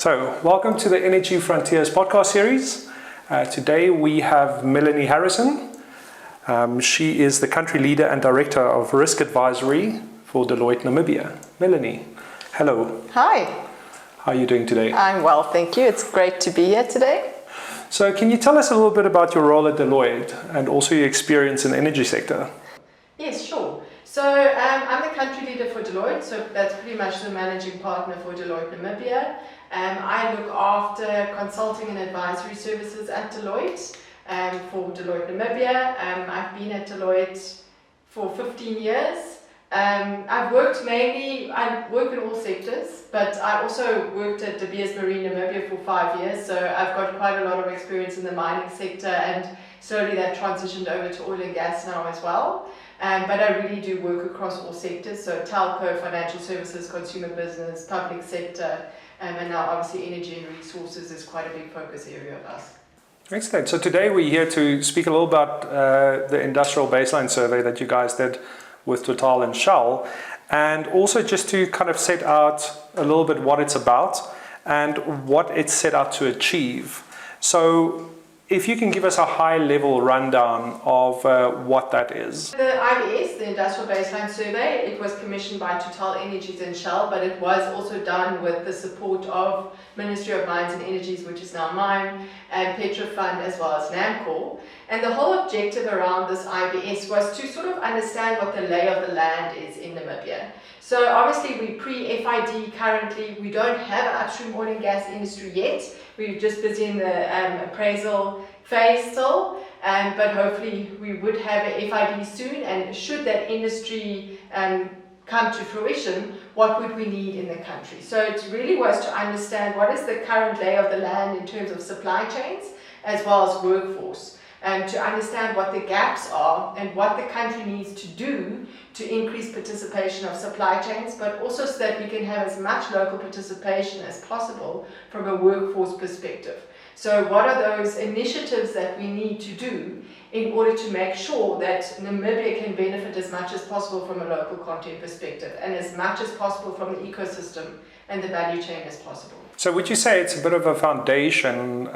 So, welcome to the Energy Frontiers podcast series. Today we have Melanie Harrison. She is the country leader and director of risk advisory for Deloitte Namibia. Melanie, hello. Hi. How are you doing today? I'm well, thank you. It's great to be here today. So, can you tell us a little bit about your role at Deloitte and also your experience in the energy sector? Yes, sure. So I'm the country leader for Deloitte, so that's pretty much the managing partner for Deloitte Namibia. I look after consulting and advisory services at Deloitte for Deloitte Namibia. I've been at Deloitte for 15 years. I work in all sectors, but I also worked at De Beers Marine Namibia for 5 years, so I've got quite a lot of experience in the mining sector, and slowly that transitioned over to oil and gas now as well. But I really do work across all sectors, so telco, financial services, consumer business, public sector, and now obviously energy and resources is quite a big focus area of us. Excellent. So today we're here to speak a little about the industrial baseline survey that you guys did with Total and Shell, and also just to kind of set out a little bit what it's about and what it's set out to achieve. So if you can give us a high-level rundown of what that is. The IBS, the Industrial Baseline Survey, it was commissioned by TotalEnergies and Shell, but it was also done with the support of Ministry of Mines and Energies, which is now mine, and Petrofund as well as NAMCOR. And the whole objective around this IBS was to sort of understand what the lay of the land is in Namibia. So obviously we're pre-FID currently, we don't have an upstream oil and gas industry yet. We're just busy in the appraisal phase still, but hopefully we would have an FID soon, and should that industry come to fruition, what would we need in the country? So it really was to understand what is the current lay of the land in terms of supply chains as well as workforce, to understand what the gaps are and what the country needs to do to increase participation of supply chains, but also so that we can have as much local participation as possible from a workforce perspective. So what are those initiatives that we need to do in order to make sure that Namibia can benefit as much as possible from a local content perspective and as much as possible from the ecosystem and the value chain as possible? So would you say it's a bit of a foundation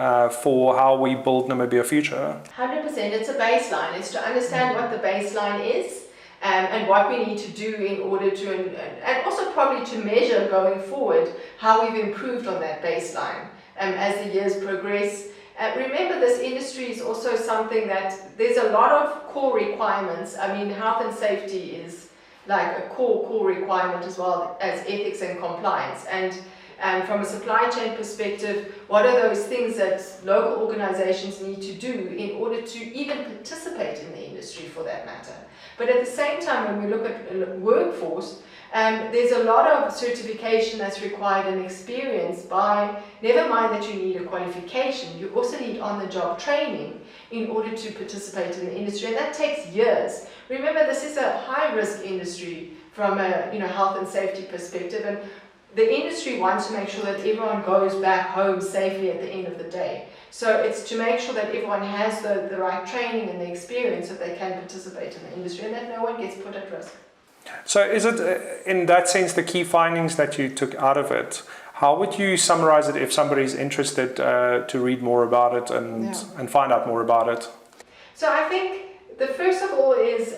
for how we build Namibia future? 100%. It's a baseline. It's to understand what the baseline is and what we need to do in order to, and also probably to measure going forward how we've improved on that baseline as the years progress. Remember, this industry is also something that there's a lot of core requirements. I mean, health and safety is like a core requirement as well as ethics and compliance. And from a supply chain perspective, what are those things that local organizations need to do in order to even participate in the industry for that matter? But at the same time, when we look at workforce, there's a lot of certification that's required and experience by, never mind that you need a qualification, you also need on-the-job training in order to participate in the industry, and that takes years. Remember, this is a high-risk industry from a health and safety perspective, and the industry wants to make sure that everyone goes back home safely at the end of the day. So it's to make sure that everyone has the right training and the experience so they can participate in the industry and that no one gets put at risk. So is it, in that sense, the key findings that you took out of it? How would you summarize it if somebody's interested to read more about it and find out more about it? So I think the first of all is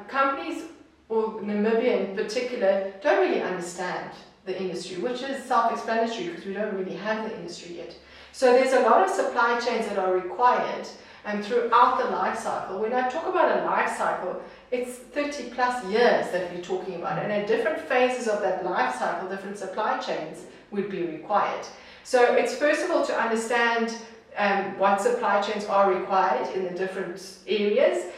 companies, or Namibia in particular, don't really understand the industry, which is self-explanatory because we don't really have the industry yet. So there's a lot of supply chains that are required throughout the life cycle. When I talk about a life cycle, it's 30 plus years that we're talking about, and at different phases of that life cycle, different supply chains would be required. So it's first of all to understand what supply chains are required in the different areas.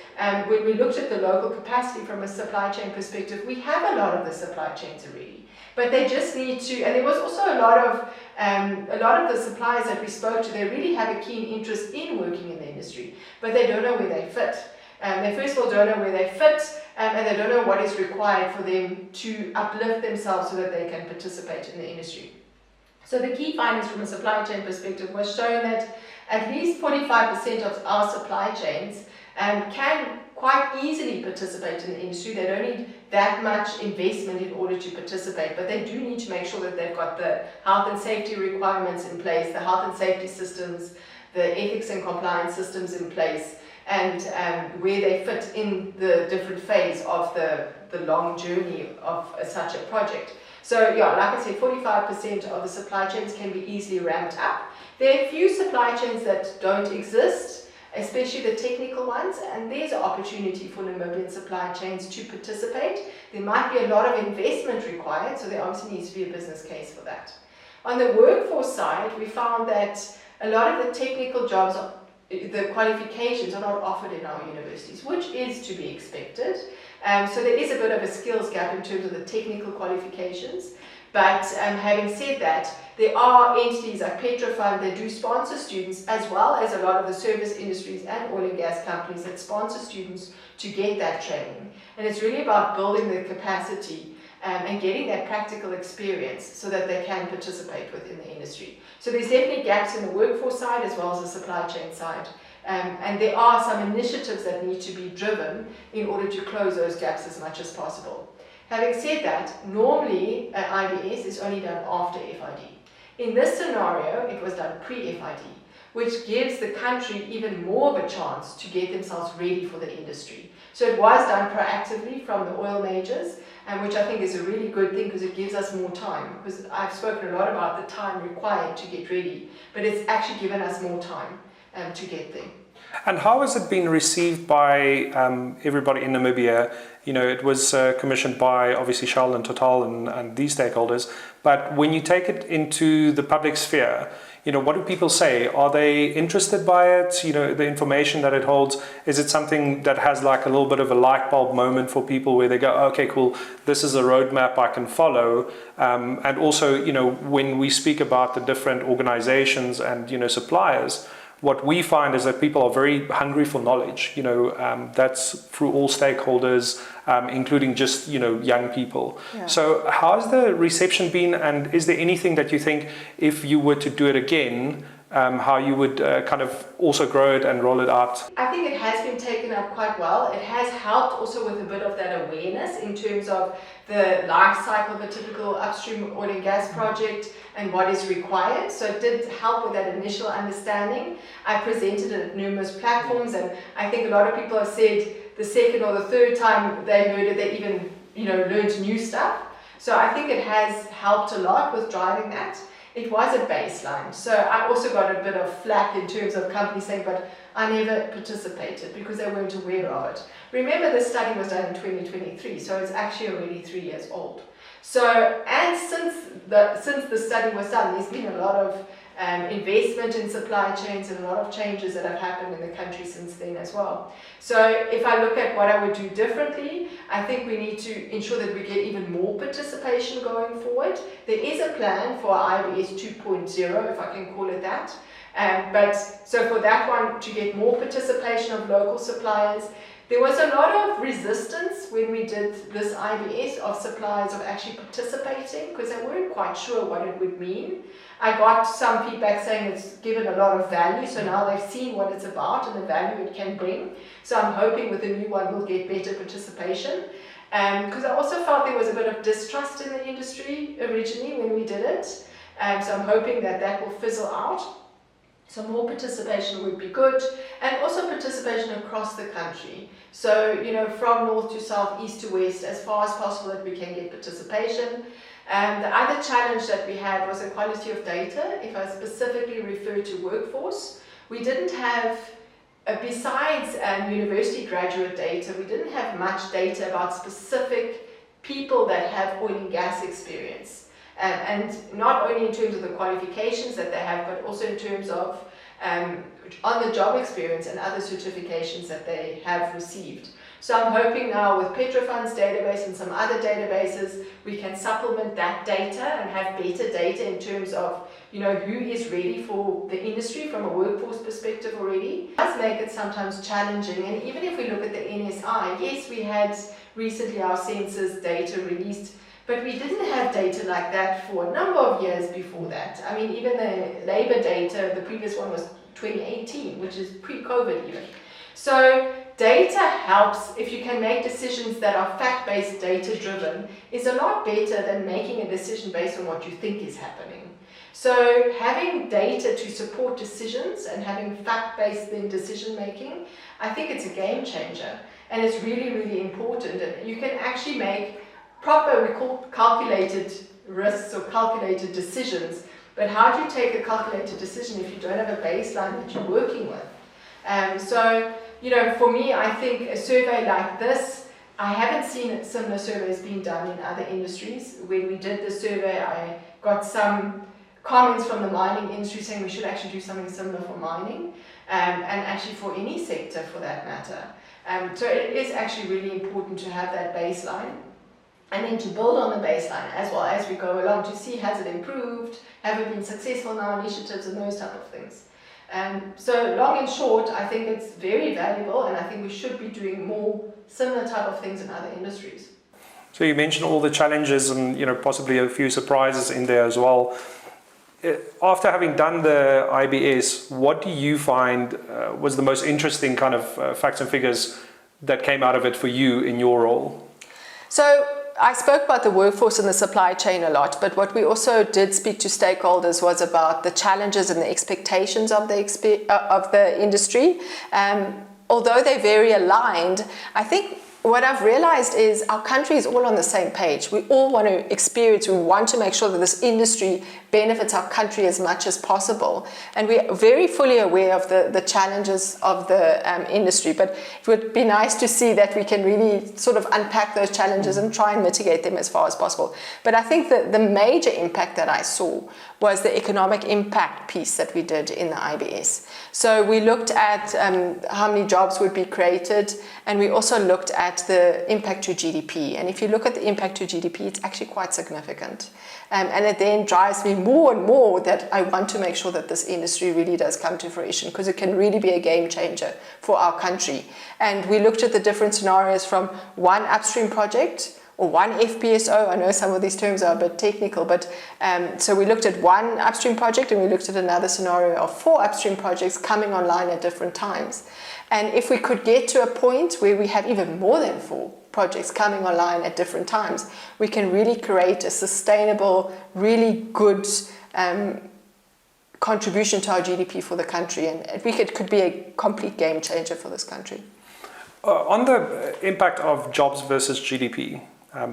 When we looked at the local capacity from a supply chain perspective, we have a lot of the supply chains already. But they just need to, and there was also a lot of the suppliers that we spoke to, they really have a keen interest in working in the industry, but they don't know where they fit. They first of all don't know where they fit, and they don't know what is required for them to uplift themselves so that they can participate in the industry. So the key findings from a supply chain perspective was shown that at least 45% of our supply chains can quite easily participate in the industry. They don't need that much investment in order to participate, but they do need to make sure that they've got the health and safety requirements in place, the health and safety systems, the ethics and compliance systems in place, and where they fit in the different phase of the long journey of such a project. So yeah, like I said, 45% of the supply chains can be easily ramped up. There are a few supply chains that don't exist, especially the technical ones, and there's an opportunity for Namibian supply chains to participate. There might be a lot of investment required, so there obviously needs to be a business case for that. On the workforce side, we found that a lot of the technical jobs, the qualifications are not offered in our universities, which is to be expected. So there is a bit of a skills gap in terms of the technical qualifications. But having said that, there are entities like Petrofund that do sponsor students, as well as a lot of the service industries and oil and gas companies that sponsor students to get that training. And it's really about building the capacity and getting that practical experience so that they can participate within the industry. So there's definitely gaps in the workforce side as well as the supply chain side. And there are some initiatives that need to be driven in order to close those gaps as much as possible. Having said that, normally an IBS is only done after FID. In this scenario, it was done pre-FID, which gives the country even more of a chance to get themselves ready for the industry. So it was done proactively from the oil majors, which I think is a really good thing because it gives us more time. Because I've spoken a lot about the time required to get ready, but it's actually given us more time to get there. And how has it been received by everybody in Namibia? You know, it was commissioned by obviously Shell and Total and these stakeholders. But when you take it into the public sphere, you know, what do people say? Are they interested by it? You know, the information that it holds, is it something that has like a little bit of a light bulb moment for people where they go, okay, cool, this is a roadmap I can follow. And also, you know, when we speak about the different organizations and, you know, suppliers, what we find is that people are very hungry for knowledge. You know, that's through all stakeholders, including just, you know, young people. Yeah. So how's the reception been, and is there anything that you think, if you were to do it again, how you would kind of also grow it and roll it out? I think it has been taken up quite well. It has helped also with a bit of that awareness in terms of the life cycle of a typical upstream oil and gas project and what is required. So it did help with that initial understanding. I presented it at numerous platforms, and I think a lot of people have said the second or the third time they heard it, they even, you know, learned new stuff. So I think it has helped a lot with driving that. It was a baseline. So I also got a bit of flack in terms of companies saying, but I never participated because they weren't aware of it. Remember, this study was done in 2023, so it's actually already 3 years old. So, and since the study was done, there's been a lot of investment in supply chains and a lot of changes that have happened in the country since then as well. So if I look at what I would do differently, I think we need to ensure that we get even more participation going forward. There is a plan for IBS 2.0, if I can call it that. But so for that one, to get more participation of local suppliers. There was a lot of resistance when we did this IBS of suppliers of actually participating because they weren't quite sure what it would mean. I got some feedback saying it's given a lot of value, so now they've seen what it's about and the value it can bring. So I'm hoping with the new one we'll get better participation. Because I also felt there was a bit of distrust in the industry originally when we did it. So I'm hoping that that will fizzle out. So more participation would be good, and also participation across the country. So, you know, from north to south, east to west, as far as possible that we can get participation. The other challenge that we had was the quality of data. If I specifically refer to workforce, we didn't have, besides university graduate data, we didn't have much data about specific people that have oil and gas experience. And not only in terms of the qualifications that they have, but also in terms of on-the-job experience and other certifications that they have received. So I'm hoping now with Petrofund's database and some other databases, we can supplement that data and have better data in terms of, you know, who is ready for the industry from a workforce perspective already. It does make it sometimes challenging, and even if we look at the NSI, yes, we had recently our census data released, but we didn't have data like that for a number of years before that. I mean, even the labor data, the previous one was 2018, which is pre-COVID even. So data helps. If you can make decisions that are fact-based, data-driven, is a lot better than making a decision based on what you think is happening. So having data to support decisions and having fact-based then decision-making, I think it's a game changer. And it's really, really important. And you can actually make proper, we call calculated risks or calculated decisions. But how do you take a calculated decision if you don't have a baseline that you're working with? So, you know, for me, I think a survey like this, I haven't seen similar surveys being done in other industries. When we did the survey, I got some comments from the mining industry saying we should actually do something similar for mining, and actually for any sector for that matter. So it is actually really important to have that baseline, and then to build on the baseline as well as we go along to see has it improved, have we been successful in our initiatives and those type of things. So long and short, I think it's very valuable, and I think we should be doing more similar type of things in other industries. So you mentioned all the challenges and, you know, possibly a few surprises in there as well. After having done the IBS, what do you find was the most interesting kind of facts and figures that came out of it for you in your role? So I spoke about the workforce and the supply chain a lot, but what we also did speak to stakeholders was about the challenges and the expectations of the industry. Although they're very aligned, I think what I've realized is our country is all on the same page. We all want to experience, we want to make sure that this industry benefits our country as much as possible. And we're very fully aware of the challenges of the industry, but it would be nice to see that we can really sort of unpack those challenges and try and mitigate them as far as possible. But I think that the major impact that I saw was the economic impact piece that we did in the IBS. So we looked at how many jobs would be created, and we also looked at the impact to GDP. And if you look at the impact to GDP, it's actually quite significant. And it then drives me more and more that I want to make sure that this industry really does come to fruition, because it can really be a game changer for our country. And we looked at the different scenarios from one upstream project or one FPSO. I know some of these terms are a bit technical, but so we looked at one upstream project, and we looked at another scenario of 4 upstream projects coming online at different times. And if we could get to a point where we have even more than 4 projects coming online at different times, we can really create a sustainable, really good contribution to our GDP for the country. And it could be a complete game changer for this country. On the impact of jobs versus GDP,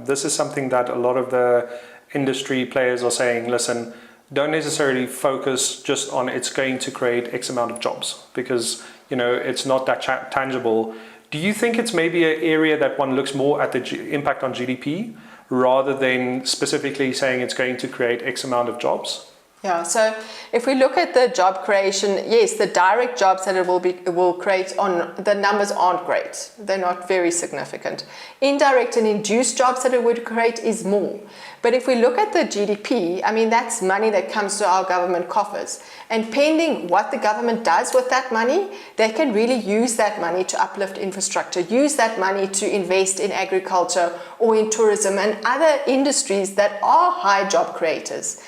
this is something that a lot of the industry players are saying, listen, don't necessarily focus just on it's going to create X amount of jobs, because, you know, it's not that tangible. Do you think it's maybe an area that one looks more at the impact on GDP rather than specifically saying it's going to create X amount of jobs? Yeah, so if we look at the job creation, yes, the direct jobs that it will create, on the numbers aren't great. They're not very significant. Indirect and induced jobs that it would create is more. But if we look at the GDP, I mean, that's money that comes to our government coffers. And pending what the government does with that money, they can really use that money to uplift infrastructure, use that money to invest in agriculture or in tourism and other industries that are high job creators.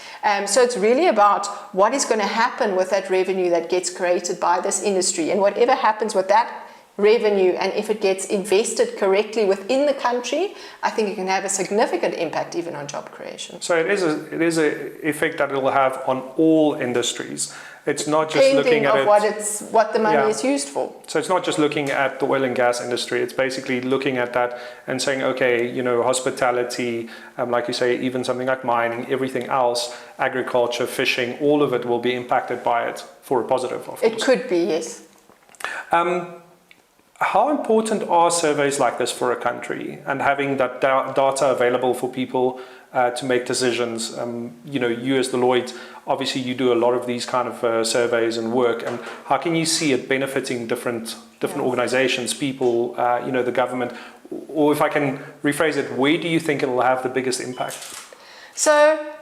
So it's really about what is going to happen with that revenue that gets created by this industry, and whatever happens with that revenue, and if it gets invested correctly within the country, I think it can have a significant impact even on job creation. So it is an effect that it will have on all industries. It's not just looking at what the money is used for. So it's not just looking at the oil and gas industry. It's basically looking at that and saying, okay, you know, hospitality, like you say, even something like mining, everything else, agriculture, fishing, all of it will be impacted by it for a positive, of course. It could be, yes. How important are surveys like this for a country, and having that data available for people to make decisions? You know, you as Deloitte, obviously you do a lot of these kind of surveys and work, and how can you see it benefiting different organizations, people, you know, the government? Or if I can rephrase it, where do you think it will have the biggest impact? So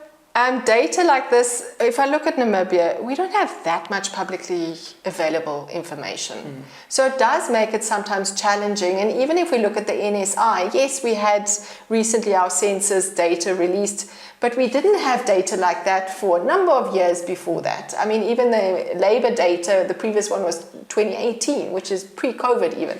data like this, if I look at Namibia, we don't have that much publicly available information. So it does make it sometimes challenging. And even if we look at the NSI, yes, we had recently our census data released, but we didn't have data like that for a number of years before that. I mean, even the labor data, the previous one was 2018, which is pre-COVID even.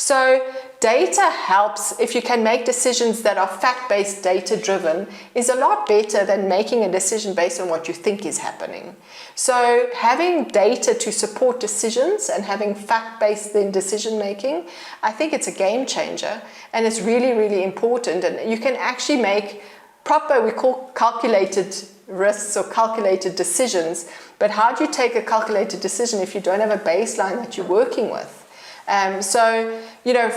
So data helps. If you can make decisions that are fact-based, data-driven, is a lot better than making a decision based on what you think is happening. So having data to support decisions and having fact-based then decision-making, I think it's a game changer, and it's really, really important. And you can actually make proper, we call calculated risks or calculated decisions, but how do you take a calculated decision if you don't have a baseline that you're working with? So,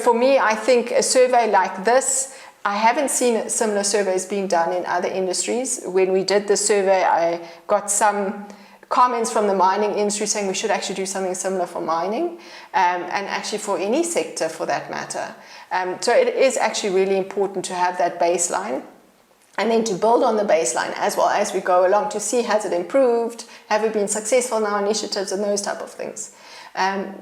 for me, I think a survey like this, I haven't seen similar surveys being done in other industries. When we did the survey, I got some comments from the mining industry saying we should actually do something similar for mining, and actually for any sector for that matter. So it is actually really important to have that baseline, and then to build on the baseline as well as we go along to see, has it improved, have we been successful in our initiatives, and those type of things.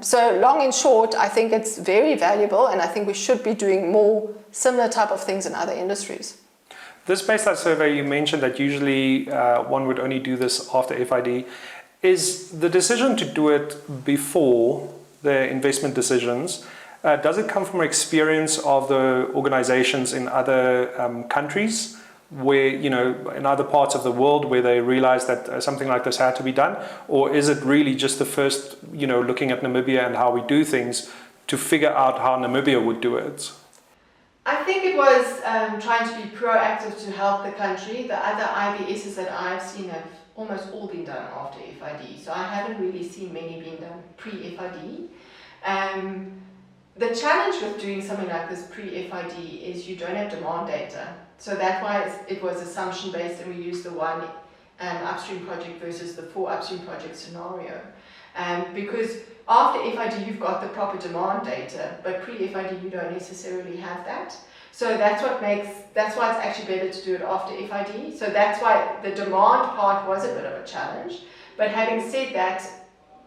So long and short, I think it's very valuable, and I think we should be doing more similar type of things in other industries. This baseline survey, you mentioned that usually one would only do this after FID. Is the decision to do it before the investment decisions, does it come from experience of the organizations in other countries, where, in other parts of the world where they realize that something like this had to be done? Or is it really just the first, looking at Namibia and how we do things to figure out how Namibia would do it? I think it was trying to be proactive to help the country. The other IBSs that I've seen have almost all been done after FID. So I haven't really seen many being done pre-FID. The challenge with doing something like this pre-FID is you don't have demand data. So that's why it was assumption based, and we used the one upstream project versus the 4 upstream project scenario. Because after FID you've got the proper demand data, but pre-FID you don't necessarily have that. So that's why it's actually better to do it after FID. So that's why the demand part was a bit of a challenge. But having said that,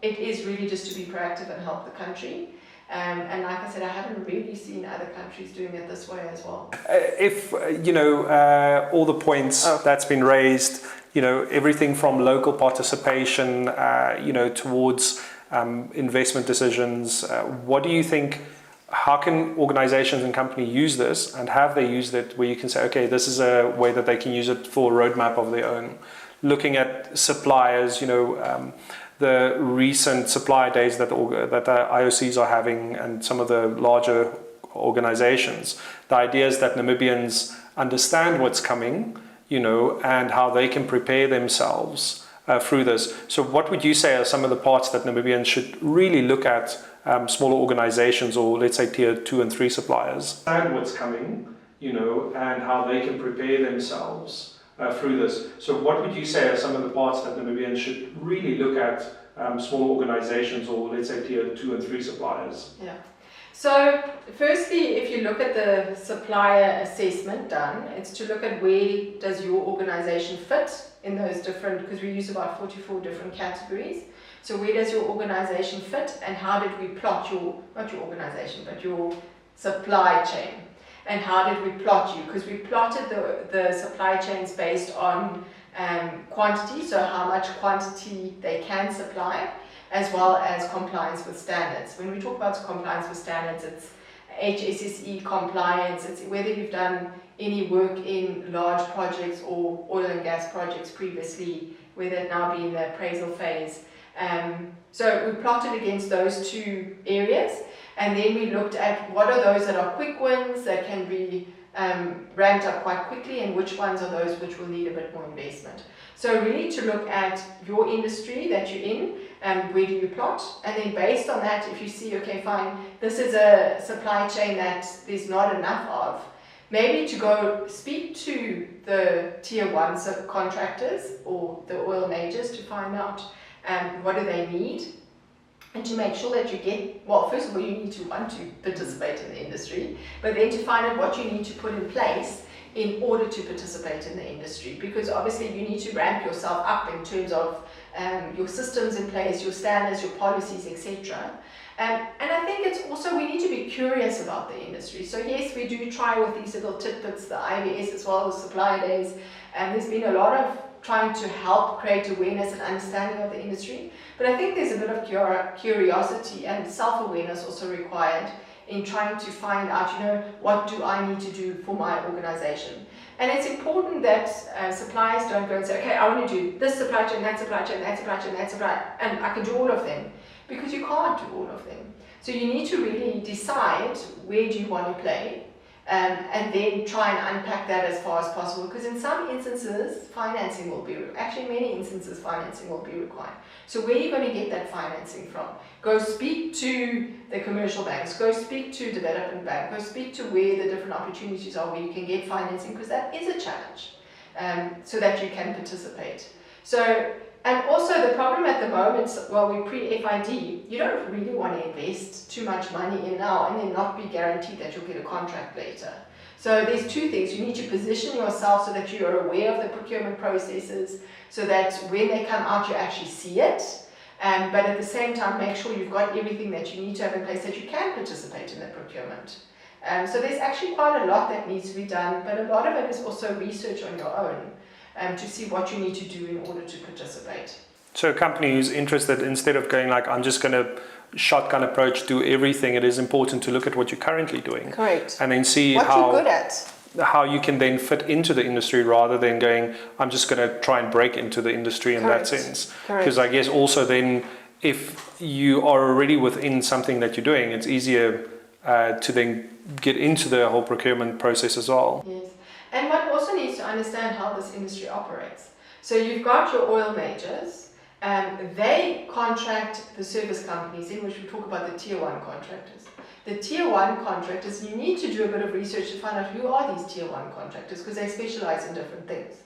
it is really just to be proactive and help the country. And like I said, I haven't really seen other countries doing it this way as well. If, all the points that's been raised, everything from local participation, towards investment decisions, what do you think, how can organizations and companies use this, and have they used it where you can say, okay, this is a way that they can use it for a roadmap of their own? Looking at suppliers, the recent supply days that the IOCs are having, and some of the larger organizations, the idea is that Namibians understand what's coming, and how they can prepare themselves through this. So what would you say are some of the parts that Namibians should really look at, smaller organizations, or let's say tier 2 and 3 suppliers? Understand what's coming, and how they can prepare themselves through this. So what would you say are some of the parts that Namibians should really look at, small organizations, or let's say tier 2 and 3 suppliers? Yeah. So firstly, if you look at the supplier assessment done, it's to look at where does your organization fit in those different, because we use about 44 different categories. So where does your organization fit, and how did we plot not your organization, but your supply chain? And how did we plot you? Because we plotted the supply chains based on quantity, so how much quantity they can supply, as well as compliance with standards. When we talk about compliance with standards, it's HSSE compliance, it's whether you've done any work in large projects or oil and gas projects previously, whether it now be in the appraisal phase. So we plotted against those 2 areas. And then we looked at what are those that are quick wins that can be ramped up quite quickly, and which ones are those which will need a bit more investment. So really to look at your industry that you're in, and where do you plot, and then based on that, if you see, okay, fine, this is a supply chain that there's not enough of, maybe to go speak to the tier 1 subcontractors or the oil majors to find out what do they need. And to make sure that you get, well, first of all, you need to want to participate in the industry, but then to find out what you need to put in place in order to participate in the industry. Because obviously you need to ramp yourself up in terms of your systems in place, your standards, your policies, etc. And I think it's also, we need to be curious about the industry. So yes, we do try with these little tidbits, the IBS as well as supply days, and there's been a lot of trying to help create awareness and understanding of the industry. But I think there's a bit of curiosity and self-awareness also required in trying to find out, what do I need to do for my organization. And it's important that suppliers don't go and say, okay, I want to do this supply chain, that supply chain, that supply chain, that supply, and I can do all of them, because you can't do all of them. So you need to really decide where do you want to play, and then try and unpack that as far as possible, because in some instances financing will be, actually many instances financing will be required. So where are you going to get that financing from? Go speak to the commercial banks, go speak to development bank, go speak to where the different opportunities are where you can get financing, because that is a challenge, so that you can participate. So, and also the problem at the moment, while we're pre-FID, you don't really want to invest too much money in now and then not be guaranteed that you'll get a contract later. So there's two things. You need to position yourself so that you are aware of the procurement processes, so that when they come out you actually see it, but at the same time make sure you've got everything that you need to have in place that you can participate in the procurement. So there's actually quite a lot that needs to be done, but a lot of it is also research on your own, to see what you need to do in order to participate. So a company who's interested, instead of going like, I'm just going to shotgun approach, do everything, it is important to look at what you're currently doing. Correct. And then see what how you're good at. How you can then fit into the industry, rather than going, I'm just going to try and break into the industry in Correct. that sense. Correct. Because I guess also then, if you are already within something that you're doing, it's easier to then get into the whole procurement process as well. Yes. And one also needs to understand how this industry operates. So you've got your oil majors, they contract the service companies, in which we talk about the tier 1 contractors. The tier 1 contractors, you need to do a bit of research to find out who are these tier 1 contractors, because they specialize in different things.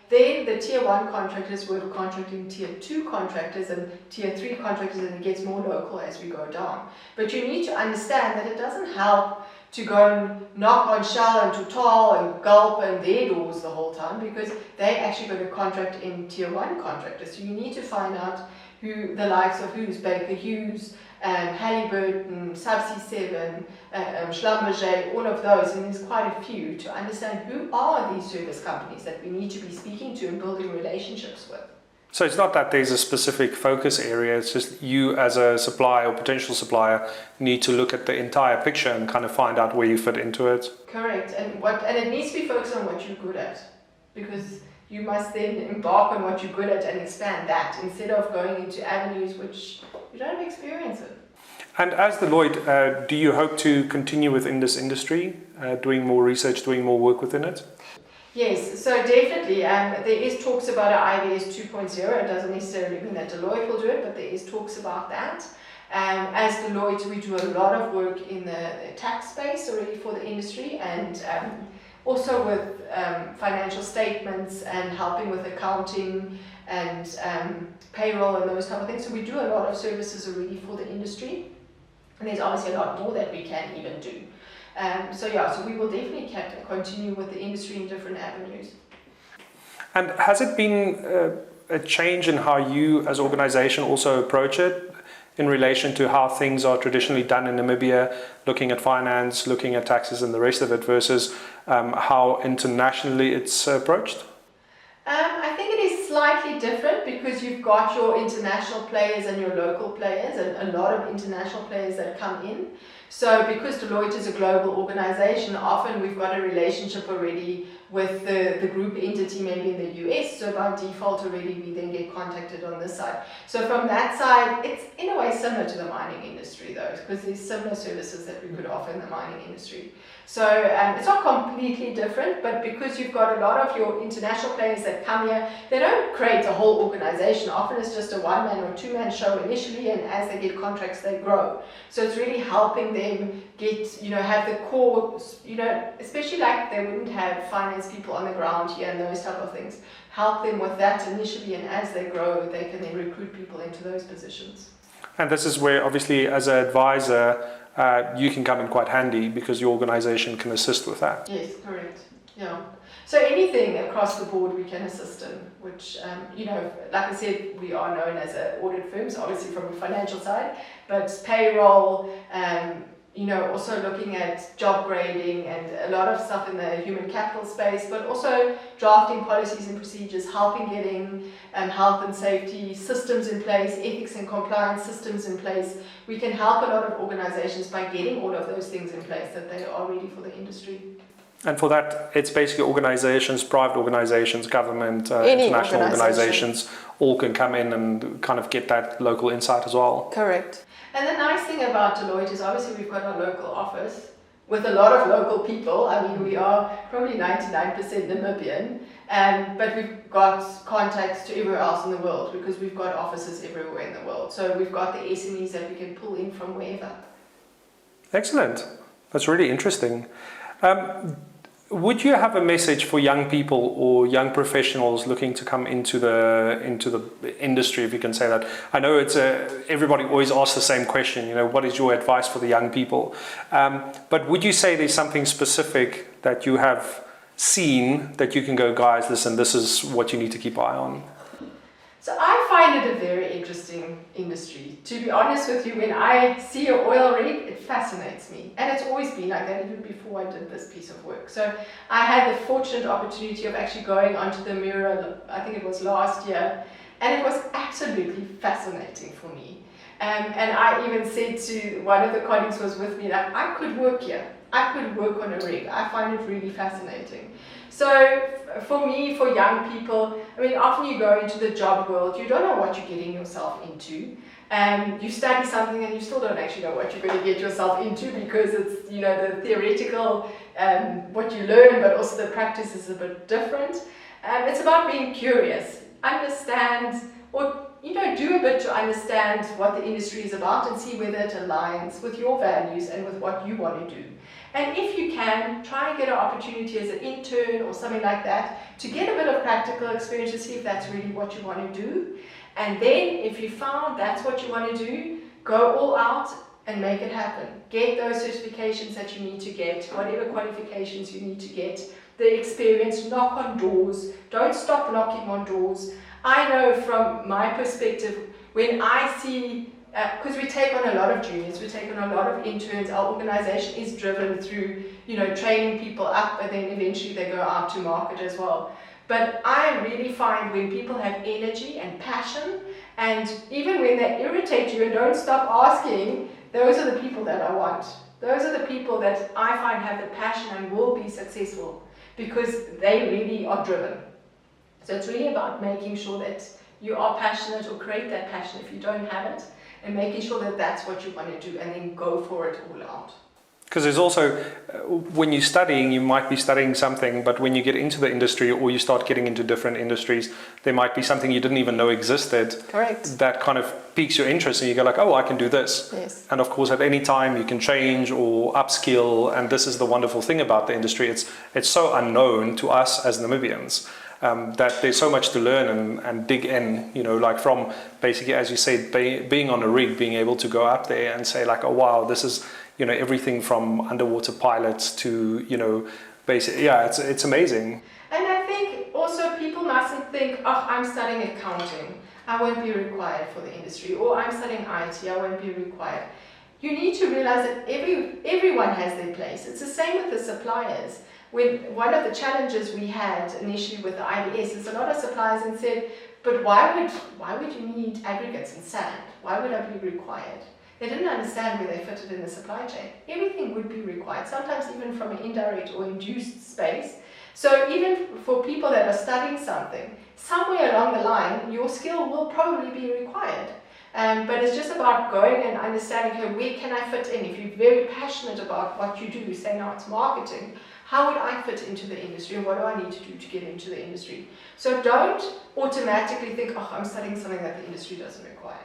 Then the tier 1 contractors work contracting tier 2 contractors and tier 3 contractors, and it gets more local as we go down. But you need to understand that it doesn't help to go and knock on Shell and Total and Gulp and their doors the whole time, because they're actually going to contract in tier 1 contractors. So you need to find out who the likes of who's Baker Hughes, Halliburton, Subsea 7, Schlumberger, all of those, and there's quite a few, to understand who are these service companies that we need to be speaking to and building relationships with. So it's not that there's a specific focus area, it's just you as a supplier or potential supplier need to look at the entire picture and kind of find out where you fit into it. Correct, and it needs to be focused on what you're good at, because you must then embark on what you're good at and expand that, instead of going into avenues which you don't have experience in. And as Deloitte, do you hope to continue within this industry, doing more research, doing more work within it? Yes, so definitely. There is talks about an IVS 2.0. It doesn't necessarily mean that Deloitte will do it, but there is talks about that. As Deloitte, we do a lot of work in the tax space already for the industry, and also with financial statements and helping with accounting and payroll and those type of things. So we do a lot of services already for the industry, and there's obviously a lot more that we can even do. So we will definitely continue with the industry in different avenues. And has it been a change in how you as an organization also approach it in relation to how things are traditionally done in Namibia, looking at finance, looking at taxes and the rest of it, versus how internationally it's approached? I think it is slightly different, because you've got your international players and your local players, and a lot of international players that come in. So because Deloitte is a global organization, often we've got a relationship already with the group entity maybe in the US, so by default already we then get contacted on this side. So from that side, it's in a way similar to the mining industry though, because there's similar services that we could offer in the mining industry. So it's not completely different, but because you've got a lot of your international players that come here, they don't create a whole organization. Often it's just a one-man or two-man show initially, and as they get contracts, they grow. So it's really helping them get, have the core, especially like they wouldn't have finance people on the ground here and those type of things. Help them with that initially, and as they grow, they can then recruit people into those positions. And this is where obviously as an advisor, you can come in quite handy, because your organization can assist with that. Yes, correct. Yeah. So anything across the board we can assist in, which, like I said, we are known as an audit firm, so obviously from a financial side, but payroll, also looking at job grading and a lot of stuff in the human capital space, but also drafting policies and procedures, helping getting health and safety systems in place, ethics and compliance systems in place. We can help a lot of organizations by getting all of those things in place that they are ready for the industry. And for that, it's basically organizations, private organizations, government, Any international organization. organizations, all can come in and kind of get that local insight as well. Correct. And the nice thing about Deloitte is obviously we've got our local office with a lot of local people. I mean, we are probably 99% Namibian, but we've got contacts to everywhere else in the world because we've got offices everywhere in the world. So we've got the SMEs that we can pull in from wherever. Excellent. That's really interesting. Would you have a message for young people or young professionals looking to come into the industry, if you can say that? I know it's everybody always asks the same question, what is your advice for the young people? But would you say there's something specific that you have seen that you can go, guys, listen, this is what you need to keep eye on? So I find it a very interesting industry. To be honest with you, when I see an oil rig, it fascinates me. And it's always been like that even before I did this piece of work. So I had the fortunate opportunity of actually going onto the mirror, I think it was last year, and it was absolutely fascinating for me. And I even said to one of the colleagues who was with me that I could work here. I could work on a rig. I find it really fascinating. So for me, for young people, I mean, often you go into the job world, you don't know what you're getting yourself into. You study something and you still don't actually know what you're going to get yourself into because it's, the theoretical, what you learn, but also the practice is a bit different. It's about being curious, understand, or do a bit to understand what the industry is about and see whether it aligns with your values and with what you want to do. And if you can, try and get an opportunity as an intern or something like that to get a bit of practical experience to see if that's really what you want to do. And then if you found that's what you want to do, go all out and make it happen. Get those certifications that you need to get, whatever qualifications you need to get, the experience, knock on doors, don't stop knocking on doors. I know from my perspective, when I see, because we take on a lot of juniors, we take on a lot of interns, our organization is driven through, training people up and then eventually they go out to market as well. But I really find when people have energy and passion, and even when they irritate you and don't stop asking, those are the people that I want. Those are the people that I find have the passion and will be successful because they really are driven. So it's really about making sure that you are passionate or create that passion if you don't have it, and making sure that that's what you want to do and then go for it all out. Because there's also, when you're studying, you might be studying something, but when you get into the industry or you start getting into different industries, there might be something you didn't even know existed. Correct. That kind of piques your interest and you go like, oh, I can do this. Yes. And of course, at any time you can change or upskill. And this is the wonderful thing about the industry. It's so unknown to us as Namibians. That there's so much to learn and dig in, like from basically, as you said, being on a rig, being able to go up there and say like, oh, wow, this is, everything from underwater pilots to, basically, yeah, it's amazing. And I think also people mustn't think, oh, I'm studying accounting, I won't be required for the industry, or I'm studying IT, I won't be required. You need to realize that everyone has their place. It's the same with the suppliers. When one of the challenges we had initially with the IBS is a lot of suppliers and said, but why would you need aggregates and sand? Why would I be required? They didn't understand where they fitted in the supply chain. Everything would be required, sometimes even from an indirect or induced space. So even for people that are studying something, somewhere along the line, your skill will probably be required. But it's just about going and understanding, okay, where can I fit in? If you're very passionate about what you do, say now it's marketing, how would I fit into the industry and what do I need to do to get into the industry? So don't automatically think, oh, I'm studying something that the industry doesn't require.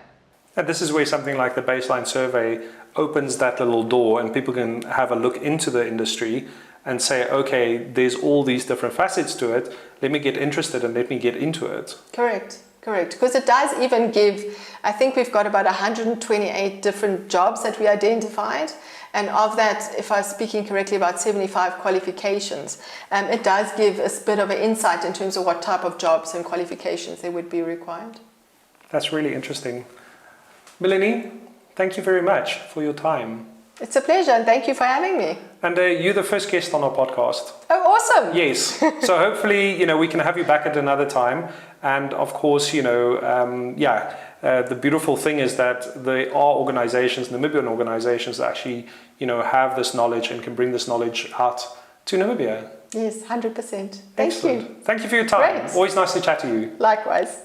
And this is where something like the baseline survey opens that little door and people can have a look into the industry and say, okay, there's all these different facets to it. Let me get interested and let me get into it. Correct. Because it does even give, I think we've got about 128 different jobs that we identified. And of that, if I was speaking correctly, about 75 qualifications. It does give us a bit of an insight in terms of what type of jobs and qualifications they would be required. That's really interesting. Melanie, thank you very much for your time. It's a pleasure, and thank you for having me. And you're the first guest on our podcast. Oh, awesome. Yes. So hopefully, we can have you back at another time. And of course, the beautiful thing is that there are organizations, Namibian organizations, that actually, have this knowledge and can bring this knowledge out to Namibia. Yes, 100%. Thank Excellent. you. Thank you for your time. Great. Always nice to chat to you. Likewise.